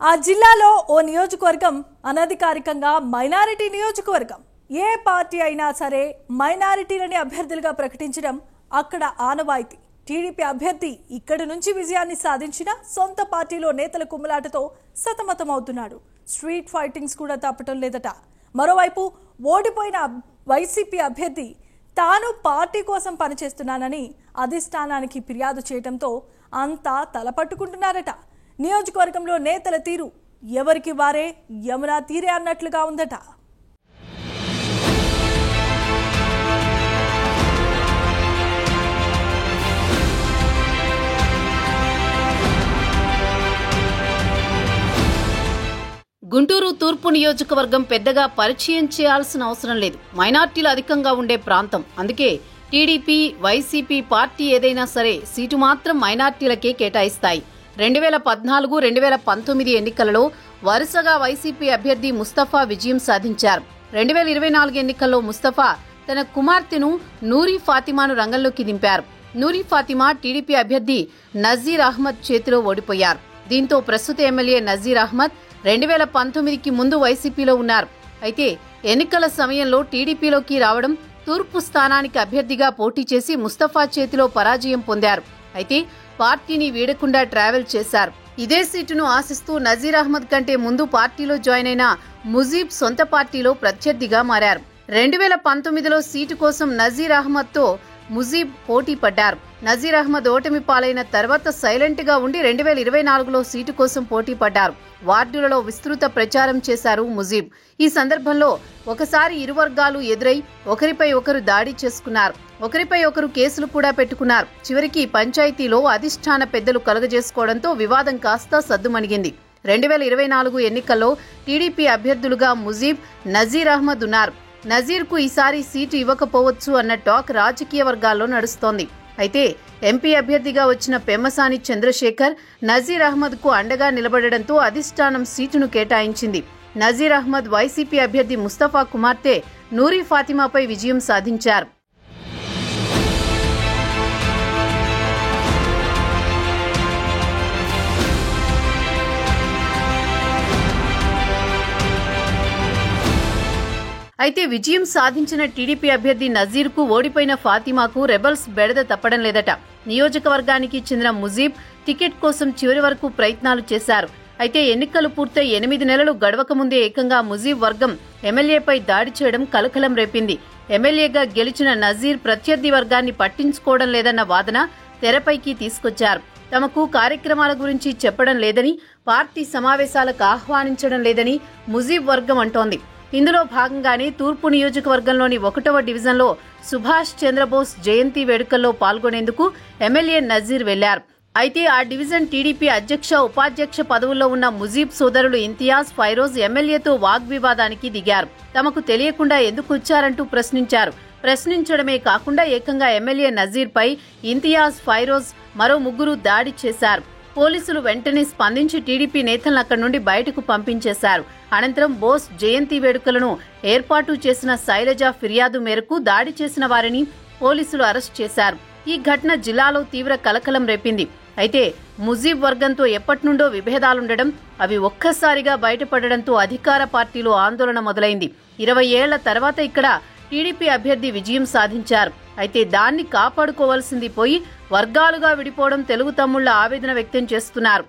ఆ జిల్లాలో ఓ నియోజకవర్గం అనధికారికంగా మైనారిటీ నియోజకవర్గం. ఏ పార్టీ అయినా సరే మైనారిటీలని అభ్యర్థులుగా ప్రకటించడం అక్కడ ఆనవాయితీ. టీడీపీ అభ్యర్థి ఇక్కడి నుంచి విజయాన్ని సాధించిన సొంత పార్టీలో నేతల కుమ్ములాటతో సతమతమవుతున్నాడు. స్ట్రీట్ ఫైటింగ్స్ కూడా తప్పటం లేదట. మరోవైపు ఓడిపోయిన వైసీపీ అభ్యర్థి తాను పార్టీ కోసం పనిచేస్తున్నానని అధిష్టానానికి ఫిర్యాదు చేయడంతో అంతా తలపట్టుకుంటున్నారట. నియోజకవర్గంలో నేతల తీరు ఎవరికి వారే యమునా తీరే అన్నట్లుగా ఉందట. గుంటూరు తూర్పు నియోజకవర్గం పెద్దగా పరిచయం చేయాల్సిన అవసరం లేదు. మైనార్టీలు అధికంగా ఉండే ప్రాంతం. అందుకే టీడీపీ, వైసీపీ పార్టీ ఏదైనా సరే సీటు మాత్రం మైనార్టీలకే కేటాయిస్తాయి. 2014, 2019 ఎన్నికలలో వరుసగా వైసీపీ అభ్యర్థి ముస్తఫా విజయం సాధించారు. 2024 ఎన్నికల్లో ముస్తఫా తన కుమార్తెను నూరి ఫాతిమాను రంగంలోకి దింపారు. నూరి ఫాతిమా టీడీపీ అభ్యర్థి నజీర్ అహ్మద్ చేతిలో ఓడిపోయారు. దీంతో ప్రస్తుత ఎమ్మెల్యే నజీర్ అహ్మద్ 2019కి ముందు వైసీపీలో ఉన్నారు. అయితే ఎన్నికల సమయంలో టీడీపీలోకి రావడం, తూర్పు స్థానానికి అభ్యర్థిగా పోటీ చేసి ముస్తఫా చేతిలో పరాజయం పొందారు. అయితే పార్టీని వీడకుండా ట్రావెల్ చేశారు. ఇదే సీటును ఆశిస్తూ నజీర్ అహ్మద్ కంటే ముందు పార్టీలో జాయిన్ అయిన ముజీబ్ సొంత పార్టీలో ప్రత్యర్థిగా మారారు. 2019లో సీటు కోసం నజీర్ అహ్మద్తో ముజీబ్ పోటీ పడ్డారు. నజీర్ అహ్మద్ ఓటమి పాలైన తర్వాత సైలెంట్ గా ఉండి 2024లో సీటు కోసం పోటీ పడ్డారు. వార్డులలో విస్తృత ప్రచారం చేశారు ముజీబ్. ఈ సందర్భంలో ఒకసారి ఇరు వర్గాలు ఎదురై ఒకరిపై ఒకరు దాడి చేసుకున్నారు. ఒకరిపై ఒకరు కేసులు కూడా పెట్టుకున్నారు. చివరికి పంచాయతీలో అధిష్టాన పెద్దలు కలుగజేసుకోవడంతో వివాదం కాస్త సద్దుమణిగింది. 2024 ఎన్నికల్లో టీడీపీ అభ్యర్థులుగా ముజీబ్, నజీర్ అహ్మద్ ఉన్నారు. నజీర్కు ఈసారి సీటు ఇవ్వకపోవచ్చు అన్న టాక్ రాజకీయ వర్గాల్లో నడుస్తోంది. అయితే ఎంపీ అభ్యర్థిగా వచ్చిన పెమ్మసాని చంద్రశేఖర్ నజీర్ అహ్మద్కు అండగా నిలబడడంతో అధిష్టానం సీటును కేటాయించింది. నజీర్ అహ్మద్ వైసీపీ అభ్యర్థి ముస్తఫా కుమార్తె నూరి ఫాతిమాపై విజయం సాధించారు. అయితే విజయం సాధించిన టీడీపీ అభ్యర్థి నజీర్కు ఓడిపోయిన ఫాతిమాకు రెబల్స్ బెడద తప్పడం లేదట. నియోజకవర్గానికి చెందిన ముజీబ్ టికెట్ కోసం చివరి వరకు ప్రయత్నాలు చేశారు. అయితే ఎన్నికలు పూర్తయి 8 నెలలు గడవకముందే ఏకంగా ముజీబ్ వర్గం ఎమ్మెల్యేపై దాడి చేయడం కలకలం రేపింది. ఎమ్మెల్యేగా గెలిచిన నజీర్ ప్రత్యర్థి వర్గాన్ని పట్టించుకోవడం లేదన్న వాదన తెరపైకి తీసుకొచ్చారు. తమకు కార్యక్రమాల గురించి చెప్పడం లేదని, పార్టీ సమావేశాలకు ఆహ్వానించడం లేదని ముజీబ్ వర్గం అంటోంది. ఇందులో భాగంగానే తూర్పు నియోజకవర్గంలోని 1వ డివిజన్లో సుభాష్ చంద్రబోస్ జయంతి వేడుకల్లో పాల్గొనేందుకు ఎమ్మెల్యే నజీర్ వెళ్లారు. అయితే ఆ డివిజన్ టీడీపీ అధ్యక్ష, ఉపాధ్యక్ష పదవుల్లో ఉన్న ముజీబ్ సోదరులు ఇంతియాజ్, ఫైరోజ్ ఎమ్మెల్యేతో వాగ్వివాదానికి దిగారు. తమకు తెలియకుండా ఎందుకు వచ్చారంటూ ప్రశ్నించారు. ప్రశ్నించడమే కాకుండా ఏకంగా ఎమ్మెల్యే నజీర్పై ఇంతియాజ్, ఫైరోజ్ మరో 3 దాడి చేశారు. పోలీసులు వెంటనే స్పందించి టీడీపీ నేతలను అక్కడి నుండి బయటకు పంపించేశారు. అనంతరం బోస్ జయంతి వేడుకలను ఏర్పాటు చేసిన శైలజ ఫిర్యాదు మేరకు దాడి చేసిన వారిని పోలీసులు అరెస్ట్ చేశారు. ఈ ఘటన జిల్లాలో తీవ్ర కలకలం రేపింది. అయితే ముజీబ్ వర్గంతో ఎప్పటినుండో విభేదాలుండడం, అవి ఒక్కసారిగా బయటపడడంతో అధికార పార్టీలో ఆందోళన మొదలైంది. 20 ఏళ్ల తర్వాత ఇక్కడ టీడీపీ అభ్యర్థి విజయం సాధించారు. అయితే దాన్ని కాపాడుకోవాల్సింది పోయి వర్గాలుగా విడిపోవడం తెలుగు తమ్ముళ్ల ఆవేదన వ్యక్తం చేస్తున్నారు.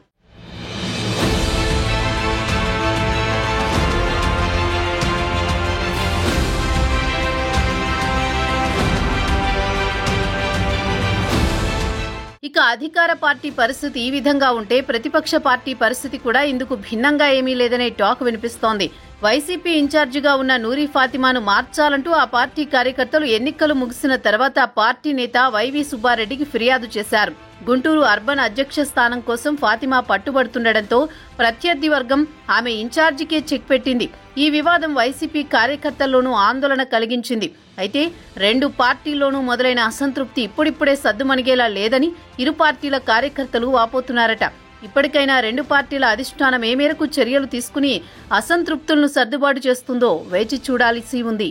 ఇక అధికార పార్టీ పరిస్థితి ఈ విధంగా ఉంటే ప్రతిపక్ష పార్టీ పరిస్థితి కూడా ఇందుకు భిన్నంగా ఏమీ లేదనే టాక్ వినిపిస్తోంది. వైసీపీ ఇన్ఛార్జిగా ఉన్న నూరి ఫాతిమాను మార్చాలంటూ ఆ పార్టీ కార్యకర్తలు ఎన్నికలు ముగిసిన తర్వాత పార్టీ నేత వైవి సుబ్బారెడ్డికి ఫిర్యాదు చేశారు. గుంటూరు అర్బన్ అధ్యక్ష స్థానం కోసం ఫాతిమా పట్టుబడుతుండటంతో ప్రత్యర్థి వర్గం ఆమె ఇన్ఛార్జికే చెక్ పెట్టింది. ఈ వివాదం వైసీపీ కార్యకర్తల్లోనూ ఆందోళన కలిగించింది. అయితే 2 పార్టీల్లోనూ మొదలైన అసంతృప్తి ఇప్పుడిప్పుడే సద్దుమణిగేలా లేదని ఇరు పార్టీల కార్యకర్తలు వాపోతున్నారట. ఇప్పటికైనా 2 పార్టీల అధిష్టానం ఏ మేరకు చర్యలు తీసుకుని అసంతృప్తులను సర్దుబాటు చేస్తుందో వేచి చూడాల్సి ఉంది.